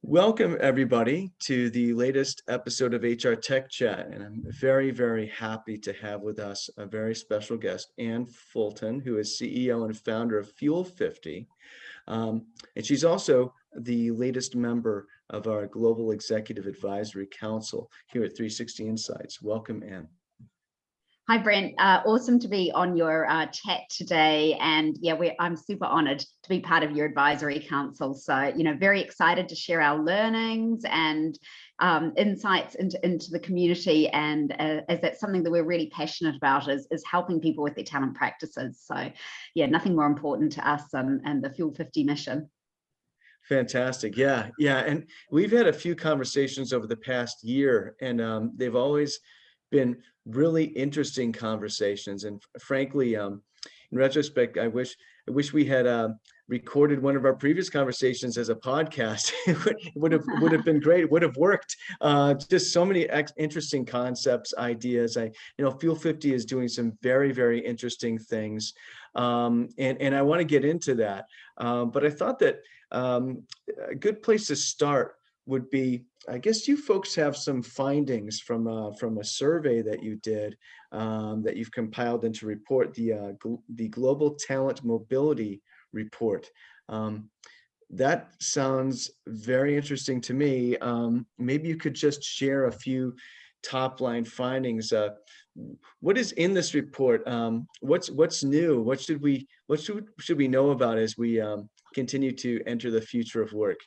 Welcome, everybody, to the latest episode of HR Tech Chat. And I'm very, very happy to have with us a very special guest, Anne Fulton, who is CEO and founder of Fuel50. And she's also the latest member of our Global Executive Advisory Council here at 3Sixty Insights. Welcome, Anne. Hi, Brent. Awesome to be on your chat today. And yeah, I'm super honored to be part of your advisory council. So, very excited to share our learnings and insights into the community. And as that's something that we're really passionate about is helping people with their talent practices. So yeah, nothing more important to us and the Fuel50 mission. Fantastic. Yeah. And we've had a few conversations over the past year, and they've always been really interesting conversations. And frankly, in retrospect, I wish we had recorded one of our previous conversations as a podcast. It would have been great. It would have worked. Just so many interesting concepts, ideas. Fuel50 is doing some very, very interesting things, and I want to get into that. But I thought that a good place to start would be, I guess you folks have some findings from a survey that you did, that you've compiled into report, the Global Talent Mobility Report. That sounds very interesting to me. Maybe you could just share a few top line findings. What is in this report? What's new? What should we know about as we continue to enter the future of work?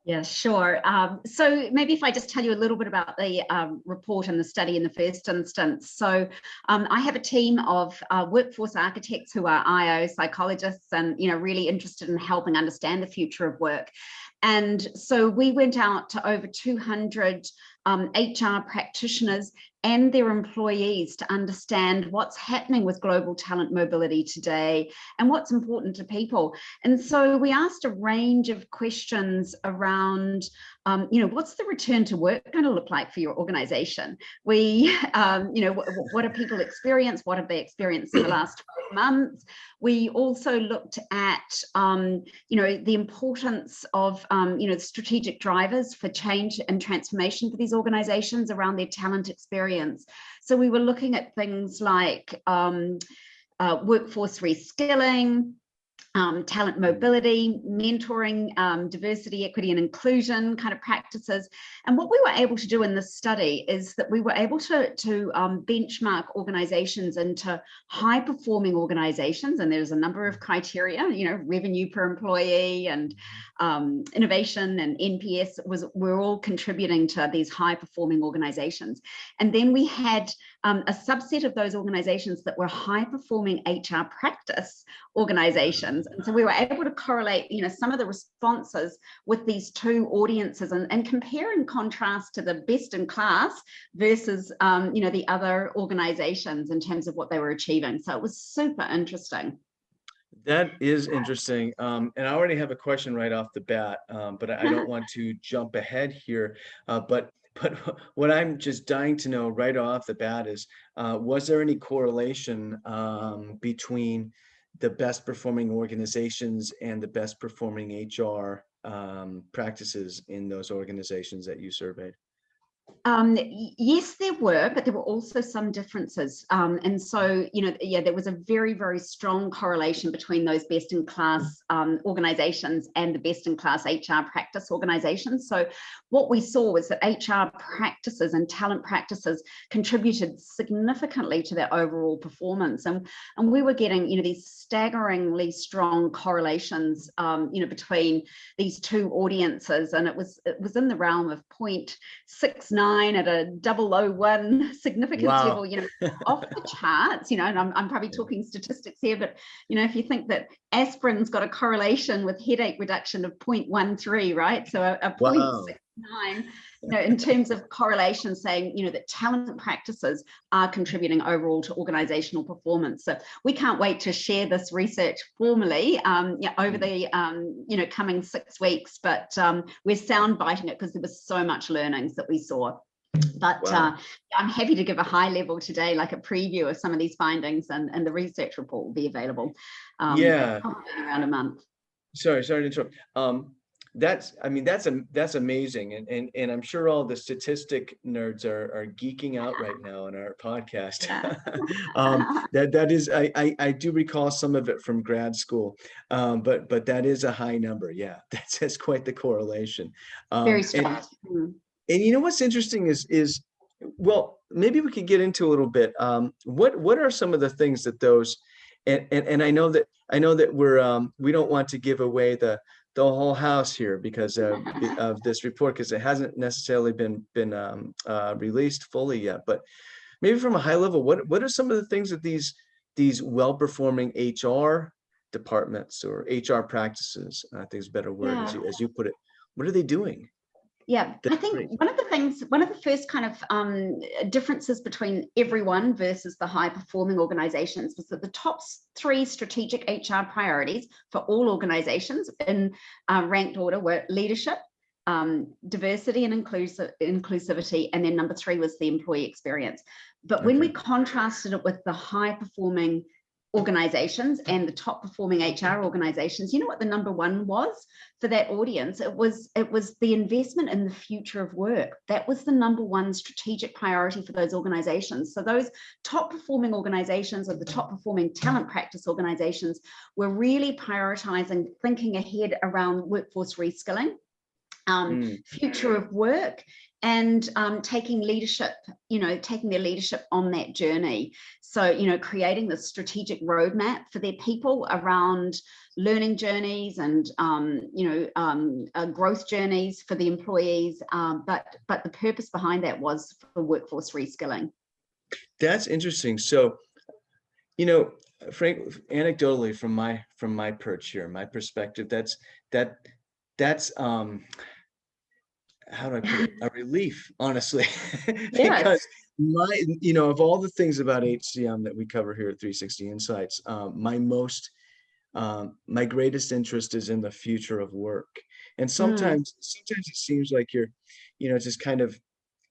Yeah, sure. So maybe if I just tell you a little bit about the report and the study in the first instance. So I have a team of workforce architects who are IO psychologists and really interested in helping understand the future of work. And so we went out to over 200 HR practitioners and their employees to understand what's happening with global talent mobility today and what's important to people. And so we asked a range of questions around, what's the return to work going to look like for your organization? What do people experience? What have they experienced in the last 12 months? We also looked at, the importance of, strategic drivers for change and transformation for these organizations around their talent experience. So we were looking at things like workforce reskilling, talent mobility, mentoring, diversity, equity, and inclusion kind of practices. And what we were able to do in this study is that we were able to benchmark organizations into high-performing organizations, and there's a number of criteria, revenue per employee and innovation and NPS were all contributing to these high-performing organizations. And then we had a subset of those organizations that were high-performing HR practice organizations. And so we were able to correlate, some of the responses with these two audiences and compare and contrast to the best in class versus, the other organizations in terms of what they were achieving. So it was super interesting. That is interesting. And I already have a question right off the bat, but I don't want to jump ahead here. But what I'm just dying to know right off the bat is, was there any correlation between the best performing organizations and the best performing HR practices in those organizations that you surveyed? Yes, there were, but there were also some differences. And so, there was a very, very strong correlation between those best-in-class organizations and the best-in-class HR practice organizations. So what we saw was that HR practices and talent practices contributed significantly to their overall performance. And we were getting, these staggeringly strong correlations, between these two audiences. And it was in the realm of 0.69 at a 001 significance level, off the charts, and I'm probably talking statistics here, but, if you think that aspirin's got a correlation with headache reduction of 0.13, right? So a 0.69, in terms of correlation saying, that talent practices are contributing overall to organizational performance. So we can't wait to share this research formally over the, coming 6 weeks, but we're sound biting it because there was so much learnings that we saw. But I'm happy to give a high level today, like a preview of some of these findings, and the research report will be available around a month. Sorry to interrupt. I mean, that's amazing. And I'm sure all the statistic nerds are geeking out right now on our podcast. Yeah. That is, I do recall some of it from grad school. But that is a high number. Yeah, that's quite the correlation. Very And strong. Mm. you know what's interesting is well, maybe we could get into a little bit. What are some of the things that those, and I know that we don't want to give away the whole house here because of this report, because it hasn't necessarily been released fully yet. But maybe from a high level, what are some of the things that these well-performing HR departments or HR practices, I think is a better word, Yeah. as you put it, what are they doing? Yeah, I That's think great. one of the first kind of differences between everyone versus the high performing organizations was that the top 3 strategic HR priorities for all organizations in ranked order were leadership, diversity and inclusivity, and then number 3 was the employee experience. But when we Okay. contrasted it with the high performing organizations and the top performing HR organizations, you know what the number 1 was for that audience? It was the investment in the future of work. That was the number 1 strategic priority for those organizations. So those top performing organizations, or the top performing talent practice organizations, were really prioritizing thinking ahead around workforce reskilling, future of work, and taking leadership, taking their leadership on that journey. So, creating the strategic roadmap for their people around learning journeys and, growth journeys for the employees. But the purpose behind that was for workforce reskilling. That's interesting. So, Frank, anecdotally from my perch here, my perspective, that's how do I put it? A relief, honestly, Yes. because of all the things about HCM that we cover here at 360 Insights, my greatest interest is in the future of work. And Mm, sometimes it seems like you're, just kind of,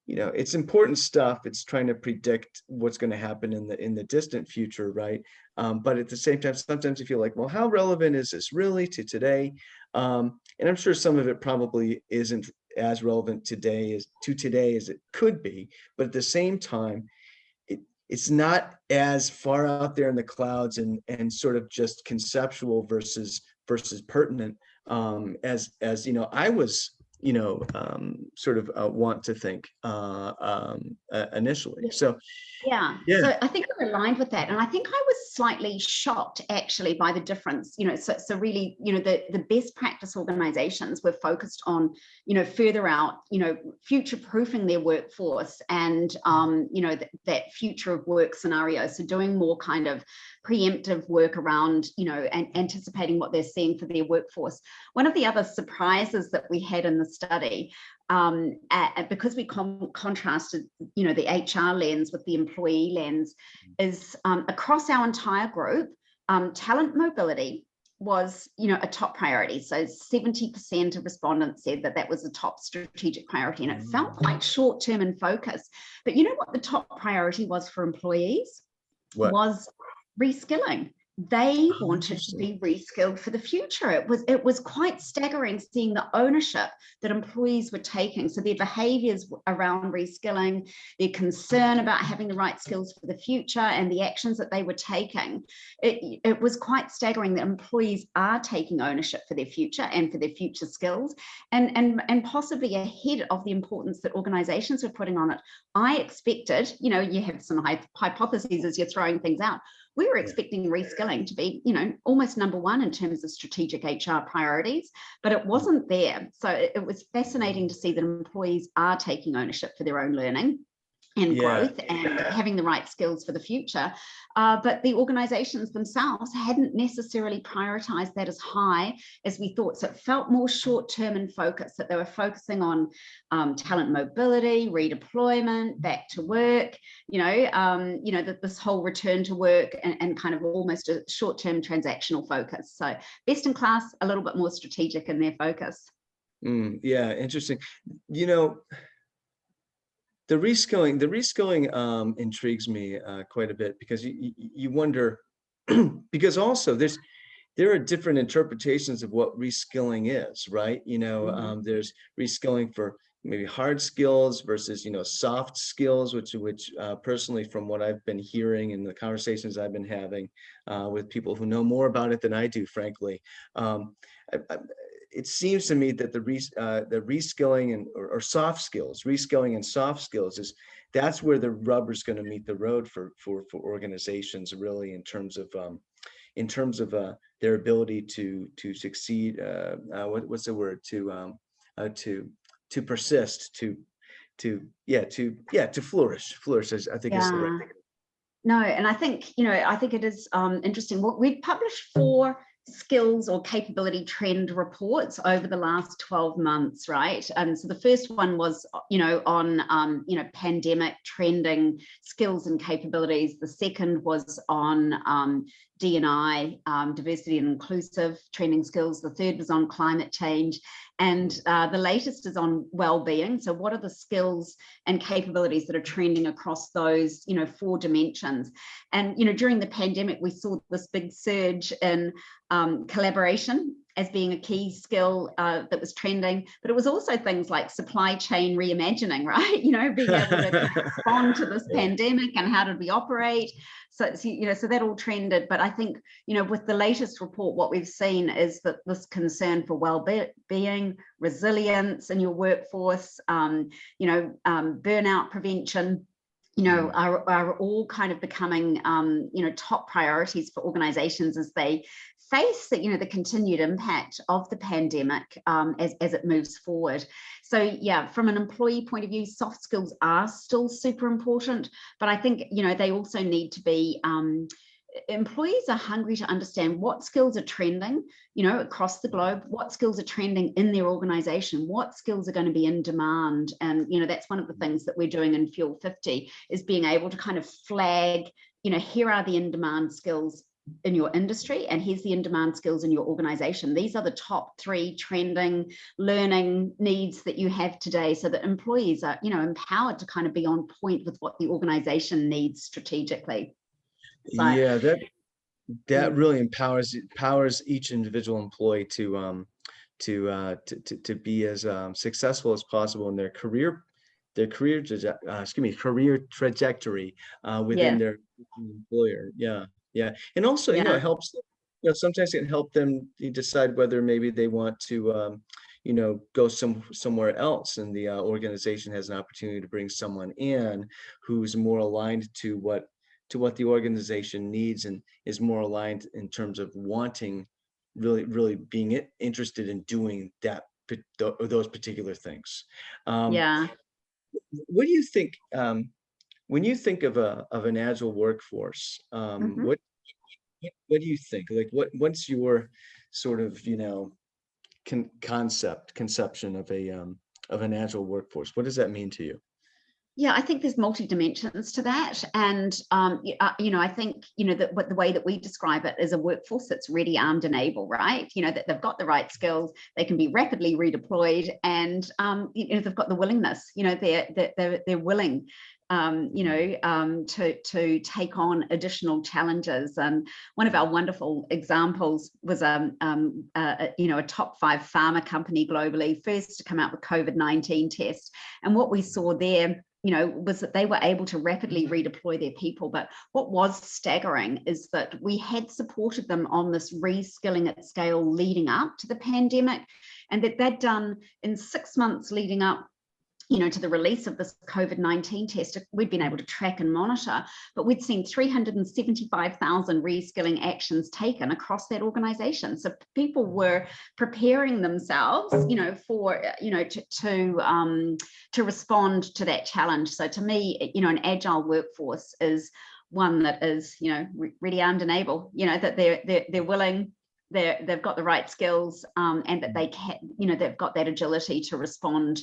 it's important stuff. It's trying to predict what's going to happen in the distant future, right? But at the same time, sometimes you feel like, well, how relevant is this really to today? And I'm sure some of it probably isn't as relevant today as it could be. But at the same time, it's not as far out there in the clouds and sort of just conceptual versus pertinent, as I was sort of want to think initially. So yeah. yeah. So I think I'm aligned with that. And I think I was slightly shocked actually by the difference, so really, the best practice organizations were focused on, further out, future proofing their workforce and, that future of work scenario. So doing more kind of preemptive work around, and anticipating what they're seeing for their workforce. One of the other surprises that we had in the study, because we contrasted, the HR lens with the employee lens, is across our entire group, talent mobility was, a top priority. So 70% of respondents said that was the top strategic priority, and it felt quite short-term in focus. But you know what the top priority was for employees? What? Was reskilling. They Oh, wanted to be reskilled for the future. It was quite staggering seeing the ownership that employees were taking. So their behaviors around reskilling, their concern about having the right skills for the future, and the actions that they were taking. It was quite staggering that employees are taking ownership for their future and for their future skills, and possibly ahead of the importance that organizations were putting on it. I expected, you have some hypotheses as you're throwing things out. We were expecting reskilling to be, almost number 1 in terms of strategic HR priorities, but it wasn't there. So it was fascinating to see that employees are taking ownership for their own learning and growth and having the right skills for the future. But the organizations themselves hadn't necessarily prioritized that as high as we thought. So it felt more short-term in focus, that they were focusing on talent mobility, redeployment, back to work, that this whole return to work and kind of almost a short-term transactional focus. So best in class, a little bit more strategic in their focus. Yeah, interesting. The reskilling intrigues me quite a bit, because you wonder, because also there are different interpretations of what reskilling is, right? There's reskilling for maybe hard skills versus, soft skills, which personally, from what I've been hearing and the conversations I've been having with people who know more about it than I do, frankly, it seems to me that the reskilling or soft skills, reskilling and soft skills that's where the rubber's going to meet the road for organizations, really, in terms of their ability to succeed. What's the word, to persist, to flourish. I think is the right Yeah. thing. No, and I think, I think it is interesting. We've published 4 skills or capability trend reports over the last 12 months, right? So the first one was, on, pandemic trending skills and capabilities. The second was on D&I, diversity and inclusive trending skills. The third was on climate change. And the latest is on well-being. So what are the skills and capabilities that are trending across those, 4 dimensions? And, during the pandemic, we saw this big surge in collaboration as being a key skill that was trending, but it was also things like supply chain reimagining, right? Being able to kind of respond to this pandemic and how did we operate? So that all trended. But I think, with the latest report, what we've seen is that this concern for well-being, resilience in your workforce, burnout prevention, are all kind of becoming, top priorities for organizations as they face the continued impact of the pandemic as it moves forward. So yeah, from an employee point of view, soft skills are still super important, but I think, they also need to be, employees are hungry to understand what skills are trending, across the globe, what skills are trending in their organization, what skills are going to be in demand. And, that's one of the things that we're doing in Fuel50 is being able to kind of flag, here are the in-demand skills in your industry, and here's the in-demand skills in your organization. These are the top 3 trending learning needs that you have today, so that employees are, empowered to kind of be on point with what the organization needs strategically. So, Yeah, that really empowers each individual employee to be as successful as possible in their career trajectory within yeah, their employer. Yeah, and also, yeah. it helps. Sometimes it can help them decide whether maybe they want to go somewhere else, and the organization has an opportunity to bring someone in who's more aligned to what the organization needs, and is more aligned in terms of wanting, really being interested in doing those particular things. Yeah. What do you think, when you think of an agile workforce? Mhm. What do you think? Like, what's your sort of conception of an agile workforce? What does that mean to you? Yeah, I think there's multi-dimensions to that. And, I think, that the way that we describe it is a workforce that's ready, armed and able, right? That they've got the right skills, they can be rapidly redeployed, and, they've got the willingness, they're willing, to take on additional challenges. And one of our wonderful examples was, a top 5 pharma company globally, first to come out with COVID-19 test. And what we saw there, was that they were able to rapidly redeploy their people. But what was staggering is that we had supported them on this reskilling at scale leading up to the pandemic, and that they'd done in 6 months leading up, to the release of this COVID-19 test. We'd been able to track and monitor, but we'd seen 375,000 reskilling actions taken across that organization. So people were preparing themselves, for, to respond to that challenge. So to me, an agile workforce is one that is, ready, armed and able, that they're willing, they've got the right skills, and that they can, they've got that agility to respond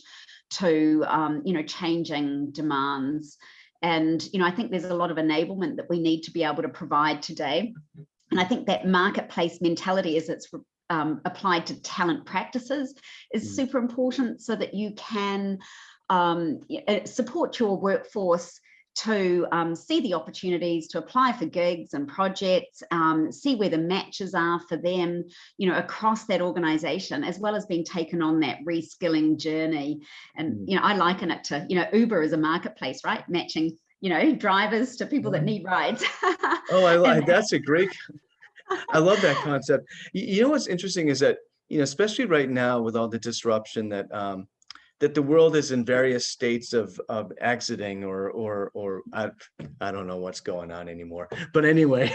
to, changing demands. And, I think there's a lot of enablement that we need to be able to provide today. And I think that marketplace mentality, as it's applied to talent practices, is super important, so that you can support your workforce to see the opportunities to apply for gigs and projects, see where the matches are for them, across that organization, as well as being taken on that reskilling journey. And, I liken it to, Uber as a marketplace, right? Matching, drivers to people that need rides. Oh, that's a great, I love that concept. You know, what's interesting is that, especially right now with all the disruption that the world is in various states of exiting or I don't know what's going on anymore. But anyway,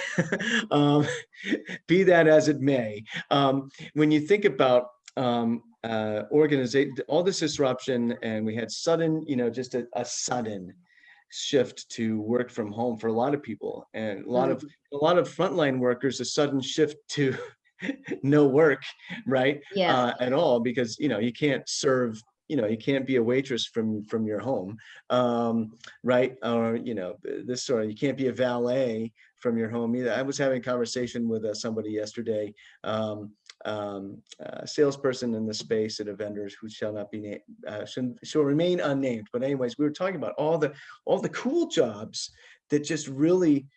be that as it may, when you think about organization, all this disruption, and we had sudden, just a sudden shift to work from home for a lot of people, and a lot of frontline workers, a sudden shift to no work, right? Yeah. At all, because you can't serve, you can't be a waitress from your home, right? Or this sort of, you can't be a valet from your home either. I was having a conversation with somebody yesterday, a salesperson in the space at a vendor who shall not be named, shall remain unnamed. But anyways, we were talking about all the cool jobs that just really,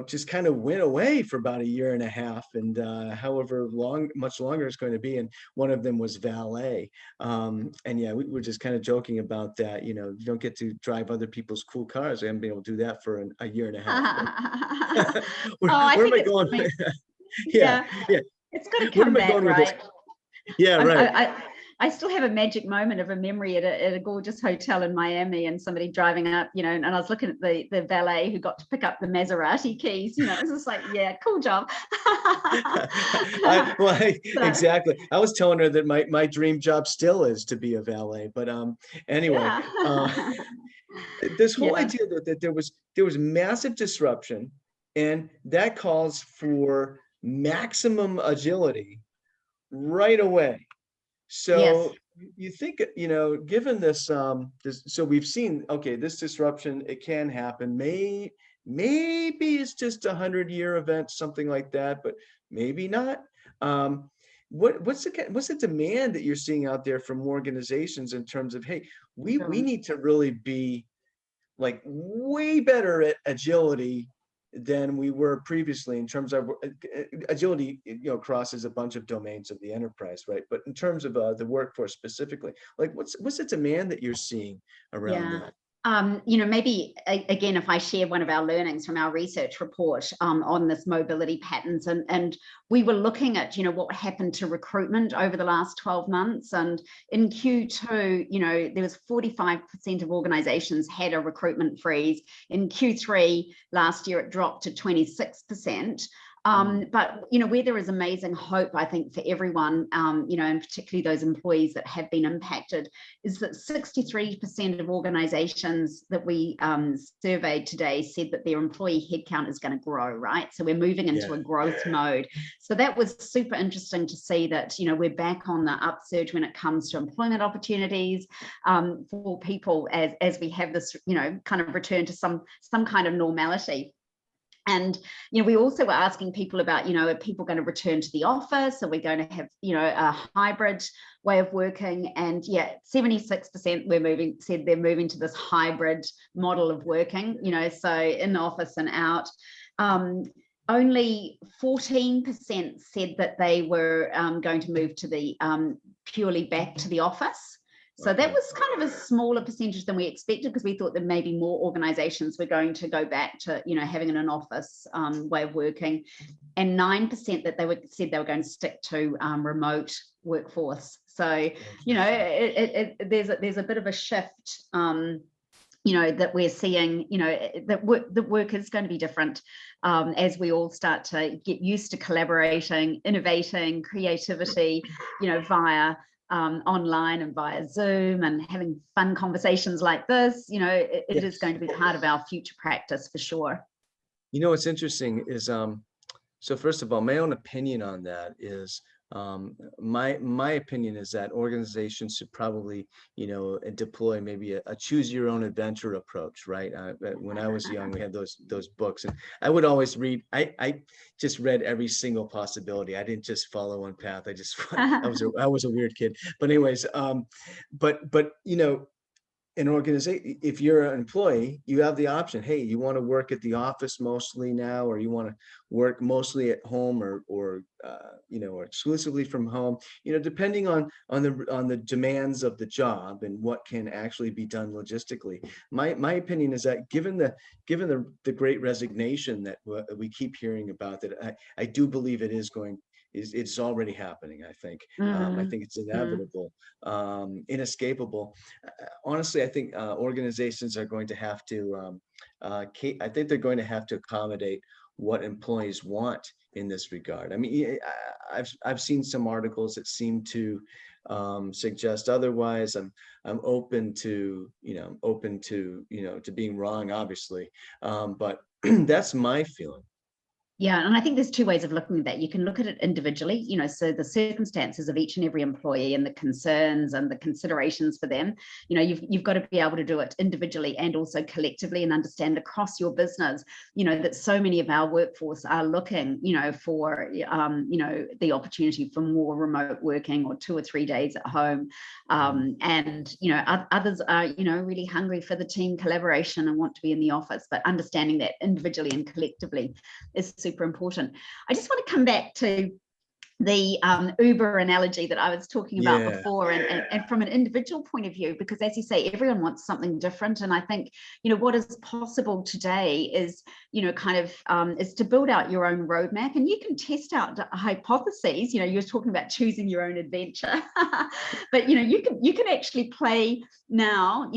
just kind of went away for about a year and a half, and however much longer it's going to be. And one of them was valet. And yeah, we were just kind of joking about that. You don't get to drive other people's cool cars. I haven't been able to do that for a year and a half. Where am I going? Yeah. It's got to Where come am I back, going with this? right? Yeah, right. I still have a magic moment of a memory at a gorgeous hotel in Miami, and somebody driving up, and I was looking at the valet who got to pick up the Maserati keys. It's just like, yeah, cool job. Exactly. I was telling her that my dream job still is to be a valet, but anyway, this whole idea that there was massive disruption, and that calls for maximum agility right away. So you think, given this, so we've seen, okay, this disruption, it can happen. Maybe it's just 100-year event, something like that, but maybe not. What's the demand that you're seeing out there from organizations in terms of, hey, we need to really be like way better at agility than we were previously, in terms of agility, crosses a bunch of domains of the enterprise, right? But in terms of the workforce specifically, like what's the demand that you're seeing around that? Maybe again, if I share one of our learnings from our research report on this mobility patterns, and we were looking at, what happened to recruitment over the last 12 months. And in Q2, there was 45% of organizations had a recruitment freeze. In Q3 last year, it dropped to 26%. But where there is amazing hope, I think, for everyone, and particularly those employees that have been impacted, is that 63% of organizations that we surveyed today said that their employee headcount is going to grow, right? So we're moving into a growth mode. So that was super interesting to see that, we're back on the upsurge when it comes to employment opportunities for people as we have this, kind of return to some kind of normality. And, we also were asking people about, are people going to return to the office? Are we going to have, a hybrid way of working? And 76% said they're moving to this hybrid model of working, so in the office and out. Only 14% said that they were going to move to the purely back to the office. So that was kind of a smaller percentage than we expected, because we thought that maybe more organizations were going to go back to, having an office way of working, and 9% that said they were going to stick to remote workforce. So, there's a bit of a shift, that we're seeing, that work is going to be different as we all start to get used to collaborating, innovating, creativity, via online and via Zoom, and having fun conversations like this. It is going to be part of our future practice for sure. What's interesting is, so first of all, my own opinion on that is, my opinion is that organizations should probably, deploy maybe a choose your own adventure approach, right? When I was young, we had those books, and I would always read. I just read every single possibility. I didn't just follow one path. I was a weird kid. But anyways, but an organization, if you're an employee, you have the option. Hey, you want to work at the office mostly now, or you want to work mostly at home, or or exclusively from home. Depending on the demands of the job and what can actually be done logistically. My opinion is that given the Great Resignation that we keep hearing about, that I do believe it is going. It's already happening. I think. I think it's inevitable, inescapable. Honestly, I think organizations are going to have to. I think they're going to have to accommodate what employees want in this regard. I mean, I've seen some articles that seem to suggest otherwise. I'm open to to being wrong, obviously, but that's my feeling. Yeah, and I think there's two ways of looking at that. You can look at it individually, so the circumstances of each and every employee and the concerns and the considerations for them. You've got to be able to do it individually and also collectively, and understand across your business, that so many of our workforce are looking, for, the opportunity for more remote working or 2 or 3 days at home. And, others are, really hungry for the team collaboration and want to be in the office, but understanding that individually and collectively is super important. I just want to come back to the Uber analogy that I was talking about before, and from an individual point of view, because as you say, everyone wants something different. And I think, what is possible today is, is to build out your own roadmap, and you can test out hypotheses. You're talking about choosing your own adventure, but you can actually play now,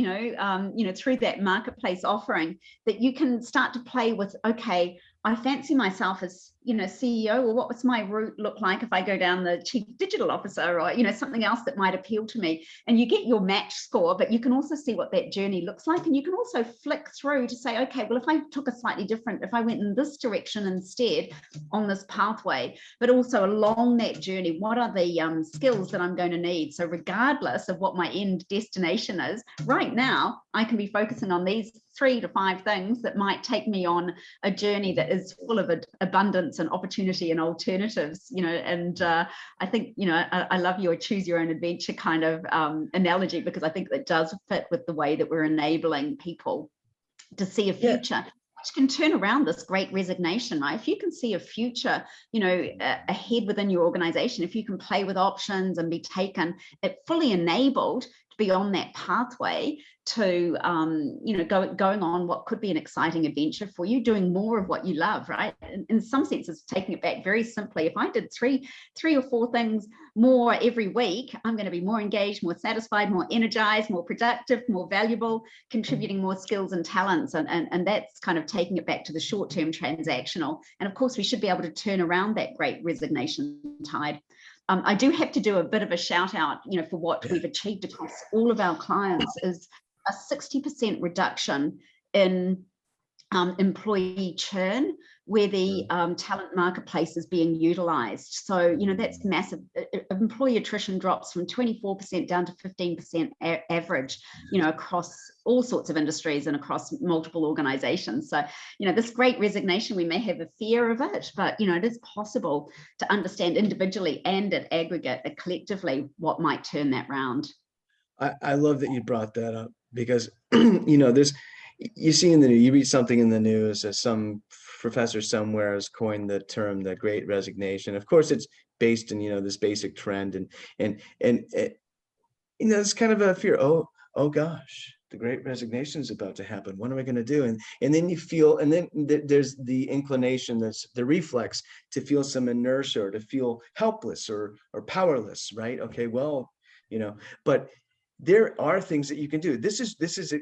through that marketplace offering, that you can start to play with, okay, I fancy myself as, CEO, or what was my route look like if I go down the chief digital officer, or, something else that might appeal to me. And you get your match score, but you can also see what that journey looks like. And you can also flick through to say, okay, well, if I took a slightly different, if I went in this direction instead on this pathway, but also along that journey, what are the skills that I'm going to need? So regardless of what my end destination is, right now, I can be focusing on these 3 to 5 things that might take me on a journey that is full of abundance and opportunity and alternatives, and I think, I love your choose your own adventure kind of analogy, because I think that does fit with the way that we're enabling people to see a future, which can turn around this great resignation, right? If you can see a future, ahead within your organization, if you can play with options and be taken, fully enabled to be on that pathway to, going on what could be an exciting adventure for you, doing more of what you love, right? In some senses, taking it back very simply, if I did three or 4 things more every week, I'm going to be more engaged, more satisfied, more energized, more productive, more valuable, contributing more skills and talents. And that's kind of taking it back to the short-term transactional. And of course, we should be able to turn around that great resignation tide. I do have to do a bit of a shout out, for what we've achieved across all of our clients is a 60% reduction in employee churn where the talent marketplace is being utilized. So, that's massive. Employee attrition drops from 24% down to 15% average, across all sorts of industries and across multiple organizations. So, this great resignation, we may have a fear of it, but, it is possible to understand individually and at aggregate, collectively, what might turn that round. I love that you brought that up, because there's, you see in the news, you read something in the news, some professor somewhere has coined the term the Great Resignation. Of course, it's based in this basic trend, and it's kind of a fear. Oh gosh, the Great Resignation is about to happen. What am I going to do? And then you feel, and then there's the inclination, that's the reflex to feel some inertia, or to feel helpless or powerless, right? Okay, well, but there are things that you can do. This is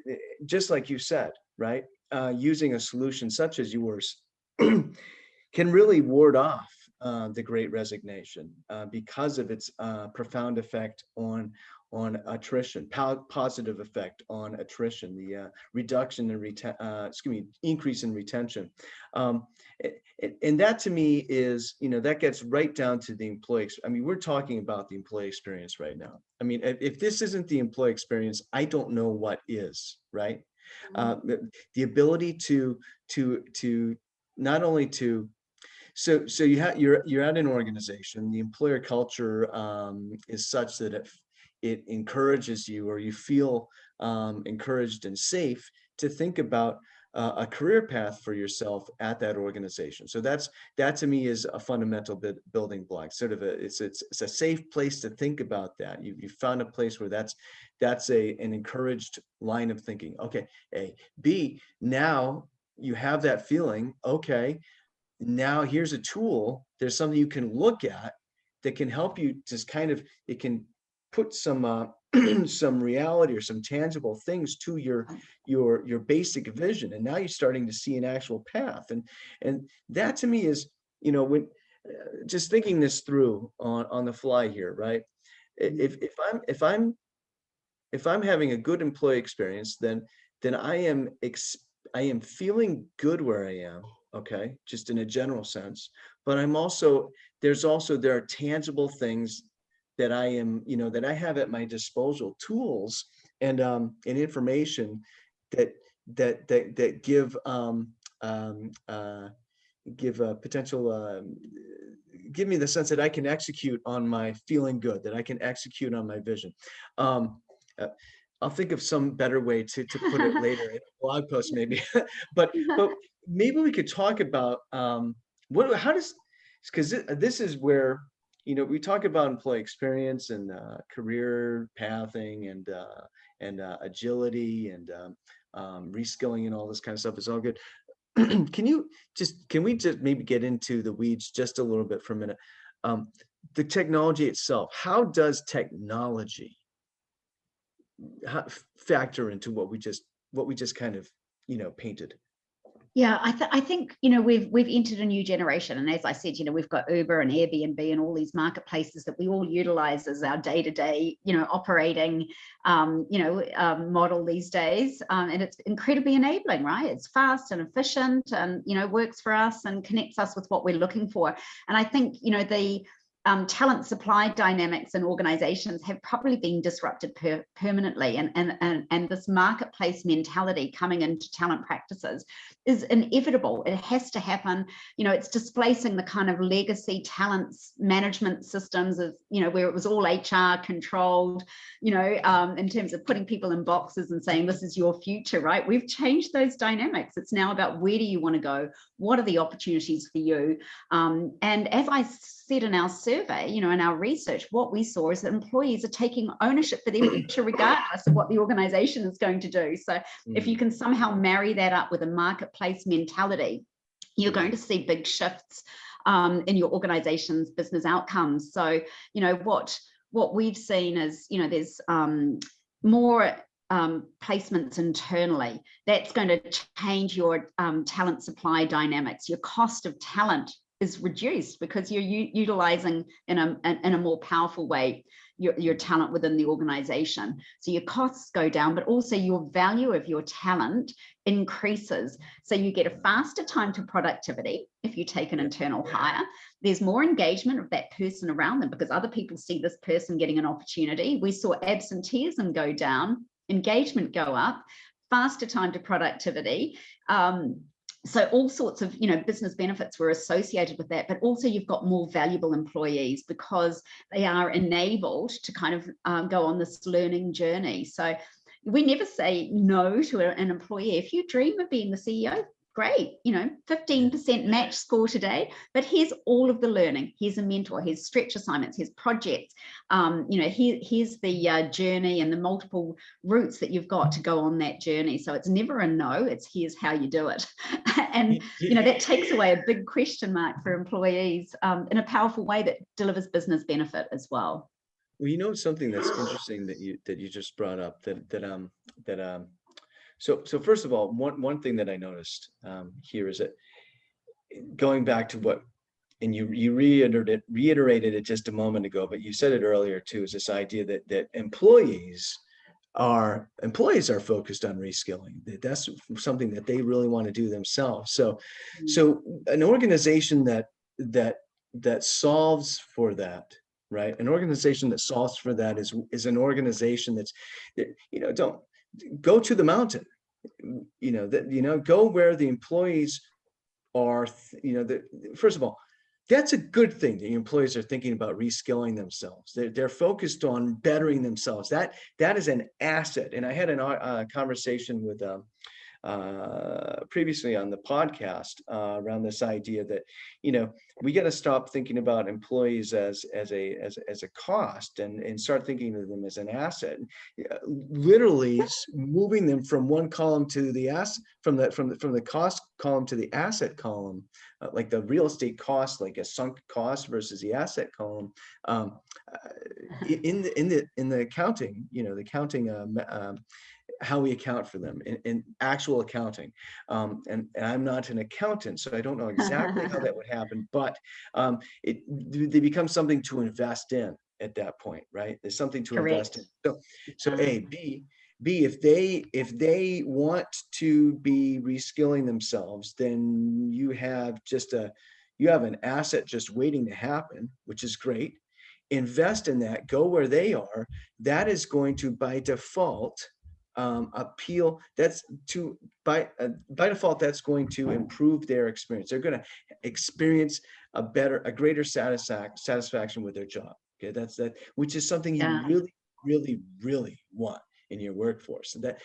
just like you said, right? Using a solution such as yours can really ward off the Great Resignation because of its profound effect on attrition, positive effect on attrition, the reduction in increase in retention. And that to me is, that gets right down to the employee. I mean, we're talking about the employee experience right now. I mean, if this isn't the employee experience, I don't know what is, right? The ability to not only to, so you're at an organization, the employer culture is such that it encourages you, or you feel encouraged and safe to think about a career path for yourself at that organization. So that to me is a fundamental building block. Sort of it's a safe place to think about that. You found a place where that's an encouraged line of thinking. Okay, A. B, now you have that feeling. Okay, now here's a tool. There's something you can look at that can help you just kind of, it can put some some reality or some tangible things to your basic vision, and now you're starting to see an actual path. And that to me is, when just thinking this through on the fly here, right? If I'm having a good employee experience, then I am feeling good where I am, okay, just in a general sense. But there are tangible things that I am, that I have at my disposal, tools and information that give a potential, give me the sense that I can execute on my feeling good, that I can execute on my vision. Uh, I'll think of some better way to put it later in a blog post maybe. But maybe we could talk about how does, because this is where, we talk about employee experience and career pathing and agility and reskilling and all this kind of stuff. It's all good. Can we just maybe get into the weeds just a little bit for a minute? The technology itself, how does technology factor into what we just kind of, painted? Yeah, I think we've entered a new generation, and as I said, we've got Uber and Airbnb and all these marketplaces that we all utilize as our day-to-day operating model these days, and it's incredibly enabling, right? It's fast and efficient, and works for us and connects us with what we're looking for. And I think the talent supply dynamics in organizations have probably been disrupted permanently, and this marketplace mentality coming into talent practices is inevitable. It has to happen. It's displacing the kind of legacy talents management systems of where it was all HR controlled, in terms of putting people in boxes and saying this is your future, right? We've changed those dynamics. It's now about where do you want to go, what are the opportunities for you, and as I said in our survey, in our research, what we saw is that employees are taking ownership for their future regardless of what the organization is going to do. So if you can somehow marry that up with a marketplace mentality, you're going to see big shifts in your organization's business outcomes. So what we've seen is there's more placements internally. That's going to change your talent supply dynamics. Your cost of talent is reduced because you're utilizing in a more powerful way your talent within the organization. So your costs go down, but also your value of your talent increases. So you get a faster time to productivity if you take an internal hire. There's more engagement of that person around them because other people see this person getting an opportunity. We saw absenteeism go down, engagement go up, faster time to productivity. So all sorts of business benefits were associated with that, but also you've got more valuable employees because they are enabled to kind of go on this learning journey. So we never say no to an employee. If you dream of being the CEO, great, 15% match score today, but here's all of the learning. Here's a mentor, here's stretch assignments, here's projects, here's the journey and the multiple routes that you've got to go on that journey. So it's never a no, it's here's how you do it. And that takes away a big question mark for employees in a powerful way that delivers business benefit as well. Well, something that's interesting that you just brought up So first of all, one thing that I noticed here is that going back to what, and you reiterated it just a moment ago, but you said it earlier too, is this idea that employees are focused on reskilling. That's something that they really want to do themselves. So an organization that solves for that, right? An organization that solves for that is an organization that's, don't go to the mountain, go where the employees are, first of all, that's a good thing. The employees are thinking about reskilling themselves. They're focused on bettering themselves. That is an asset. And I had a conversation with previously on the podcast around this idea that, you know, we got to stop thinking about employees as a cost and start thinking of them as an asset. Literally moving them from one column to the from the cost column to the asset column, like the real estate cost, like a sunk cost versus the asset column. In the accounting, you know, the accounting how we account for them in actual accounting. And I'm not an accountant, so I don't know exactly how that would happen, but they become something to invest in at that point, right? There's something to invest in. So A, B, if they want to be reskilling themselves, then you have an asset just waiting to happen, which is great. Invest in that, go where they are. That is going to, by default, appeal. That's to by default, that's going to improve their experience. They're going to experience a greater satisfaction with their job. Okay, that, which is something you really want in your workforce. And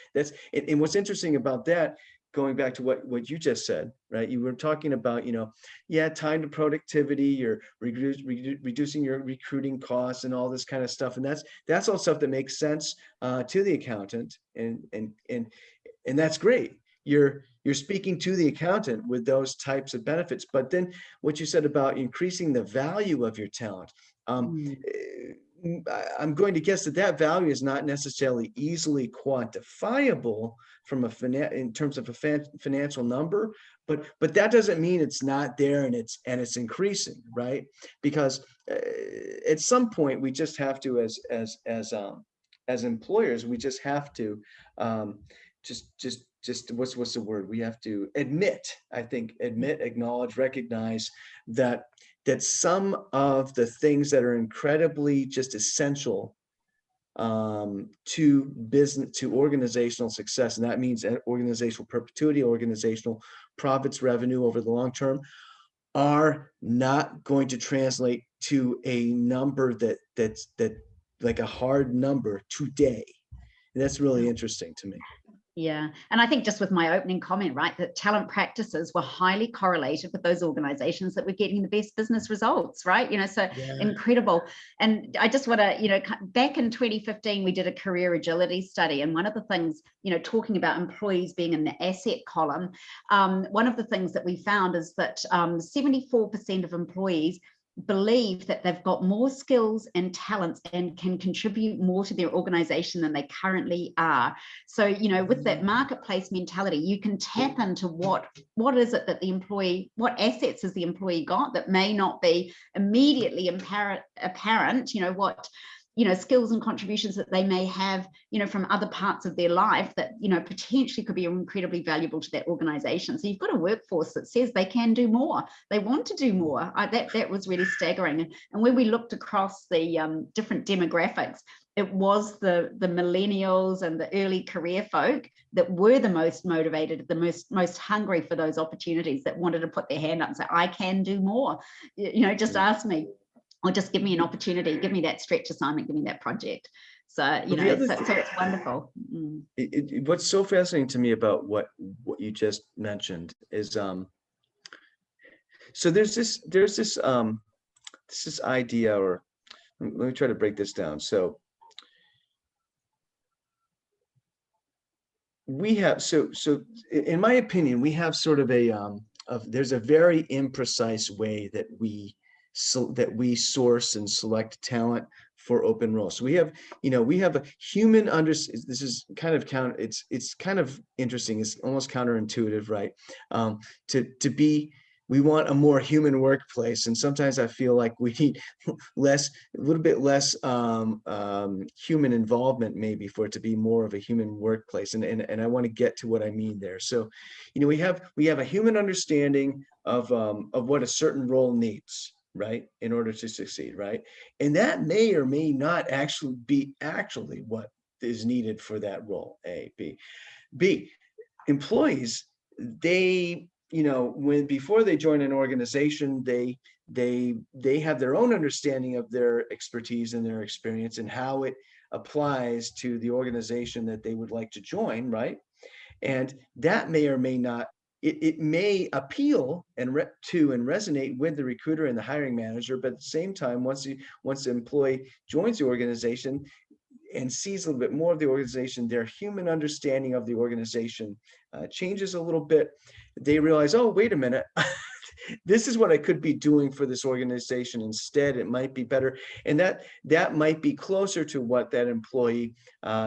and what's interesting about that, going back to what you just said, right? You were talking about, you know, time to productivity, you're reducing your recruiting costs and all this kind of stuff. And that's all stuff that makes sense to the accountant. And that's great. You're speaking to the accountant with those types of benefits. But then what you said about increasing the value of your talent, I'm going to guess that value is not necessarily easily quantifiable from in terms of a financial number, but that doesn't mean it's not there and it's increasing, right? Because at some point we just have to, as employers, we just have to just what's the word? We have to admit, acknowledge, recognize that some of the things that are incredibly just essential to business, to organizational success, and that means organizational perpetuity, organizational profits, revenue over the long term, are not going to translate to a number that's like a hard number today. And that's really interesting to me. Yeah. And I think just with my opening comment, right, that talent practices were highly correlated with those organizations that were getting the best business results, right? You know, so incredible. And I just want to, you know, back in 2015, we did a career agility study. And one of the things, you know, talking about employees being in the asset column, one of the things that we found is that 74% of employees believe that they've got more skills and talents and can contribute more to their organization than they currently are. So, you know, with that marketplace mentality, you can tap into what is it that the employee, what assets has the employee got that may not be immediately apparent, you know, what, you know, skills and contributions that they may have, you know, from other parts of their life that, you know, potentially could be incredibly valuable to that organization. So you've got a workforce that says they can do more, they want to do more. That was really staggering. And when we looked across the different demographics, it was the millennials and the early career folk that were the most motivated, the most hungry for those opportunities, that wanted to put their hand up and say, I can do more. You know, just ask me, or just give me an opportunity, give me that stretch assignment, give me that project. So, you know, so it's wonderful. What's so fascinating to me about what you just mentioned is, so there's this idea, or let me try to break this down. So we have, so in my opinion, we have sort of there's a very imprecise way that we source and select talent for open roles. So we have a human this is kind of it's kind of interesting. It's almost counterintuitive, right? We want a more human workplace, and sometimes I feel like we need a little bit less human involvement, maybe, for it to be more of a human workplace. And I want to get to what I mean there. So, you know, we have a human understanding of what a certain role needs, right, in order to succeed, right? And that may or may not actually be what is needed for that role. A, B, employees, they, you know, before they join an organization, they they have their own understanding of their expertise and their experience and how it applies to the organization that they would like to join, right? And that may or may not, it may appeal and resonate with the recruiter and the hiring manager, but at the same time, once the employee joins the organization and sees a little bit more of the organization, their human understanding of the organization changes a little bit. They realize, oh, wait a minute, this is what I could be doing for this organization instead. It might be better, and that might be closer to what that employee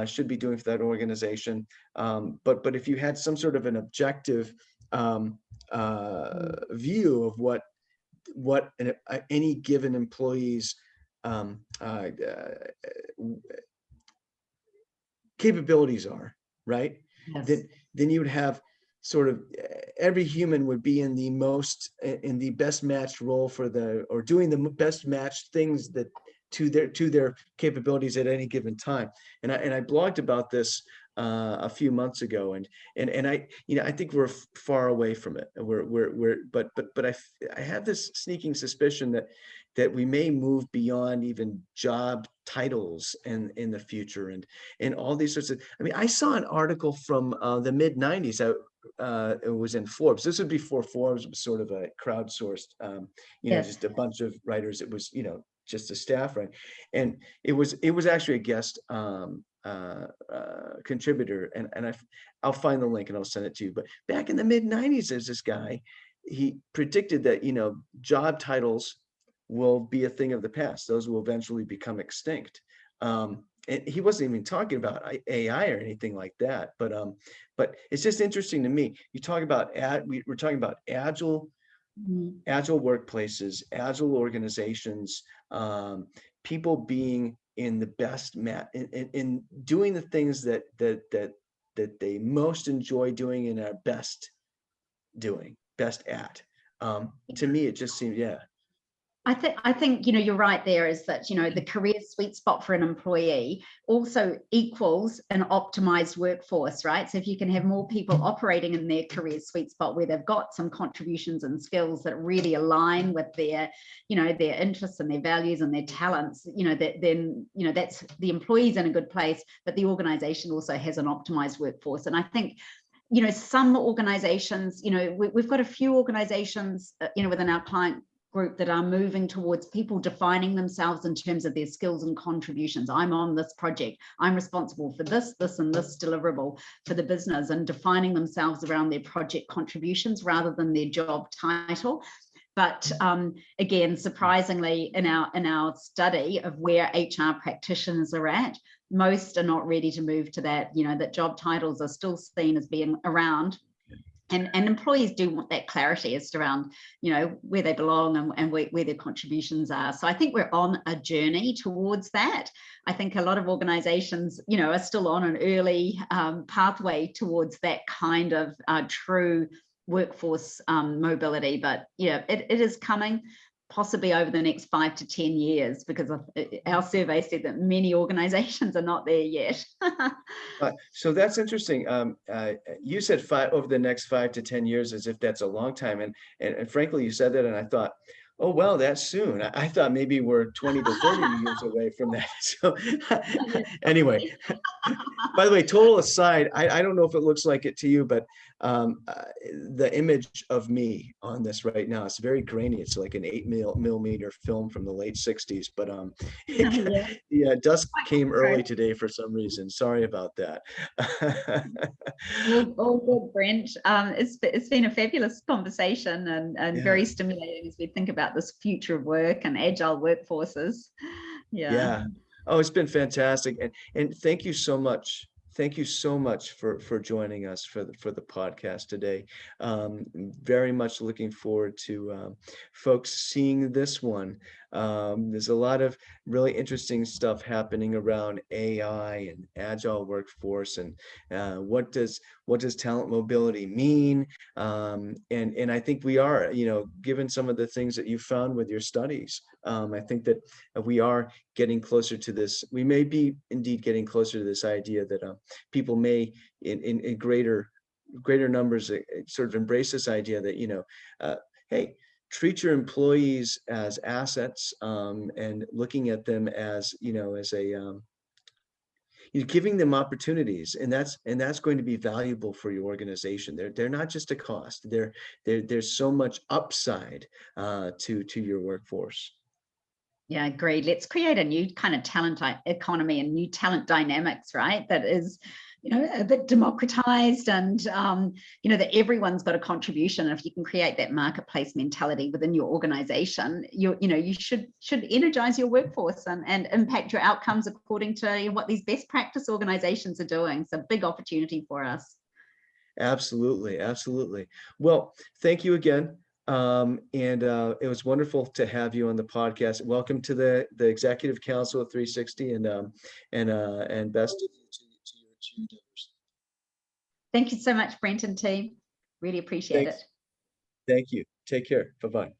should be doing for that organization. But if you had some sort of an objective view of what any given employee's capabilities are, right? Yes. Then you would have sort of every human would be in the best matched role or doing the best matched things that to their capabilities at any given time. And I blogged about this a few months ago, and I think we're far away from it. But I have this sneaking suspicion that we may move beyond even job titles in the future, and all these sorts of. I mean, I saw an article from the mid '90s. It was in Forbes. This was before Forbes was sort of a crowdsourced, Yes. just a bunch of writers. It was, just a staff, right? And it was actually a guest contributor, and I'll find the link and I'll send it to you. But back in the mid '90s, there's this guy. He predicted that job titles will be a thing of the past. Those will eventually become extinct. And he wasn't even talking about AI or anything like that. But it's just interesting to me. You talk about we're talking about agile workplaces, agile organizations, people being in the best in doing the things that they most enjoy doing and are best at. To me, it just seems, yeah. I think you're right there, is that the career sweet spot for an employee also equals an optimized workforce, right? So if you can have more people operating in their career sweet spot where they've got some contributions and skills that really align with their their interests and their values and their talents, then that's the employee's in a good place, but the organization also has an optimized workforce. And I think some organizations, we've got a few organizations within our client group that are moving towards people defining themselves in terms of their skills and contributions. I'm on this project, I'm responsible for this and this deliverable for the business, and defining themselves around their project contributions rather than their job title. But again, surprisingly, in our study of where HR practitioners are at, most are not ready to move to that, that job titles are still seen as being around. And employees do want that clarity as to around, where they belong and where their contributions are. So I think we're on a journey towards that. I think a lot of organizations, are still on an early pathway towards that kind of true workforce mobility. But it is coming, possibly over the next 5 to 10 years, because our survey said that many organizations are not there yet. So that's interesting. You said over the next 5 to 10 years, as if that's a long time. And frankly, you said that, and I thought, oh, well, that's soon. I thought maybe we're 20 to 30 years away from that. So anyway, by the way, total aside, I don't know if it looks like it to you, but the image of me on this right now, it's very grainy. It's like an 8mm film from the late '60s, but yeah, dusk came early today for some reason. Sorry about that. All good, Brent. It's been a fabulous conversation and very stimulating as we think about this future of work and agile workforces. Yeah. Oh, it's been fantastic. And thank you so much. Thank you so much for joining us for the podcast today. Very much looking forward to folks seeing this one. There's a lot of really interesting stuff happening around AI and agile workforce, and what does talent mobility mean? And I think we are, given some of the things that you found with your studies, I think that we are getting closer to this. We may be indeed getting closer to this idea that people may, in greater numbers, sort of embrace this idea that hey, treat your employees as assets, and looking at them as, as a, you're giving them opportunities, and that's going to be valuable for your organization. They're not just a cost. There's so much upside to your workforce. Yeah, agreed. Let's create a new kind of talent economy and new talent dynamics, right? That is, a bit democratized, and that everyone's got a contribution. And if you can create that marketplace mentality within your organization, you should energize your workforce and impact your outcomes according to what these best practice organizations are doing. So big opportunity for us. Absolutely, absolutely. Well, thank you again. And it was wonderful to have you on the podcast. Welcome to the Executive Council of 3Sixty, and best of you to your endeavors. Thank you so much, Brent and team. Really appreciate Thanks. it. Thank you. Take care. Bye-bye.